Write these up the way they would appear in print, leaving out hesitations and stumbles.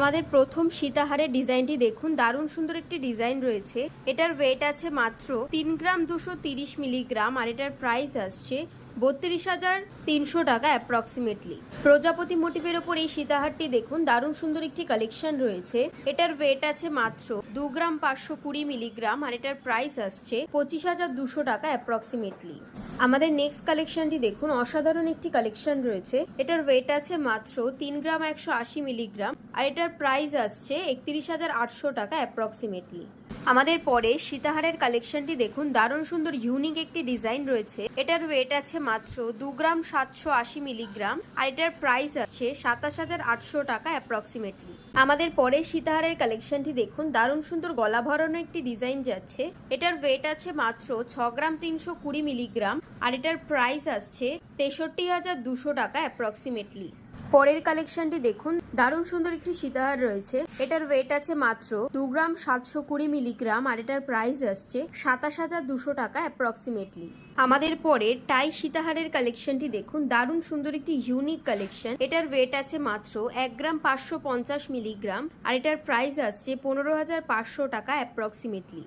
আমাদের প্রথম সীতাহারের ডিজাইনটি দেখুন, দারুণ সুন্দর একটি ডিজাইন রয়েছে। এটার ওয়েট আছে মাত্র 3 গ্রাম 230 মিলিগ্রাম আর এটার প্রাইস আসছে 32,300 টাকা অ্যাপ্রক্সিমেটলি। প্রজাপতি মোটিভের ওপর এই সীতাহারটি দেখুন, দারুণ সুন্দর একটি কালেকশন রয়েছে। এটার ওয়েট আছে মাত্র 2 গ্রাম 520 মিলিগ্রাম আর এটার প্রাইস আসছে 25,200 টাকা অ্যাপ্রক্সিমেটলি। আমাদের নেক্সট কালেকশনটি দেখুন, অসাধারণ একটি কালেকশন রয়েছে। এটার ওয়েট আছে মাত্র 3 গ্রাম 180 মিলিগ্রাম আর এটার প্রাইস আসছে 31,800 টাকা অ্যাপ্রক্সিমেটলি। আমাদের পরে সীতাহারের কালেকশনটি দেখুন, দারুণ সুন্দর ইউনিক একটি ডিজাইন রয়েছে। এটার ওয়েট আছে মাত্র 2 গ্রাম 780 মিলিগ্রাম আর এটার প্রাইস আছে 27,800 টাকা অ্যাপ্রক্সিমেটলি। আমাদের পরে সীতাহারের কালেকশনটি দেখুন, দারুণ সুন্দর গলা ভরানো একটি ডিজাইন যাচ্ছে। এটার ওয়েট আছে মাত্র 6 গ্রাম 320 মিলিগ্রাম আর এটার প্রাইস আসছে 63,200 টাকা অ্যাপ্রক্সিমেটলি। পরের কালেকশনটি দেখুন, দারুণ সুন্দর একটি সীতাহার রয়েছে। এটার ওয়েট আছে মাত্র 2 গ্রাম 720 মিলিগ্রাম আর এটার প্রাইস আসছে 27,200 টাকা অ্যাপ্রক্সিমেটলি। আমাদের পরে টাই সীতাহারের কালেকশনটি দেখুন, দারুণ সুন্দর একটি ইউনিক কালেকশন। এটার ওয়েট আছে মাত্র 1 গ্রাম 550 মিলিগ্রাম আর এটার প্রাইস আসছে 15,500 টাকা অ্যাপ্রক্সিমেটলি।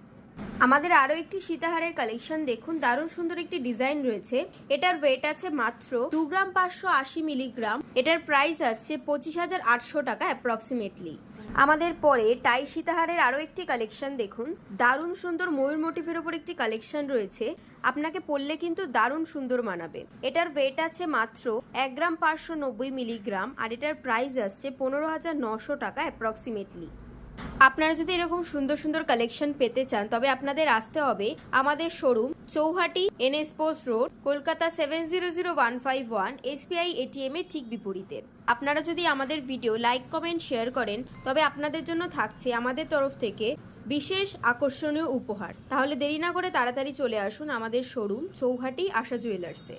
আমাদের আরো একটি সীতাহারের কালেকশন দেখুন, দারুণ সুন্দর একটি ডিজাইন রয়েছে। এটার ওয়েট আছে মাত্র 2 গ্রাম 580 মিলিগ্রাম। এটার প্রাইস আসছে 25,800 টাকা অ্যাপ্রক্সিমেটলি। আমাদের পরে টাই সীতাহারের আরো একটি কালেকশন দেখুন, দারুণ সুন্দর ময়ূর মোটিভের উপর একটি কালেকশন রয়েছে। আপনাকে পরলে কিন্তু দারুণ সুন্দর মানাবে। এটার ওয়েট আছে মাত্র 1 গ্রাম 590 মিলিগ্রাম আর এটার প্রাইস আসছে 15,900 টাকা অ্যাপ্রক্সিমেটলি। আপনারা যদি এরকম সুন্দর সুন্দর কালেকশন পেতে চান তবে আপনাদের আসতে হবে আমাদের showroom Chauhati NS post road, Kolkata 700151, SBI ATM এর ঠিক বিপরীতে। আপনারা যদি আমাদের ভিডিও লাইক কমেন্ট শেয়ার করেন তবে আপনাদের জন্য থাকছে আমাদের তরফ থেকে বিশেষ আকর্ষণীয় উপহার। তাহলে দেরি না করে তাড়াতাড়ি চলে আসুন আমাদের শোরুম চৌহাটি আশা জুয়েলার্সে।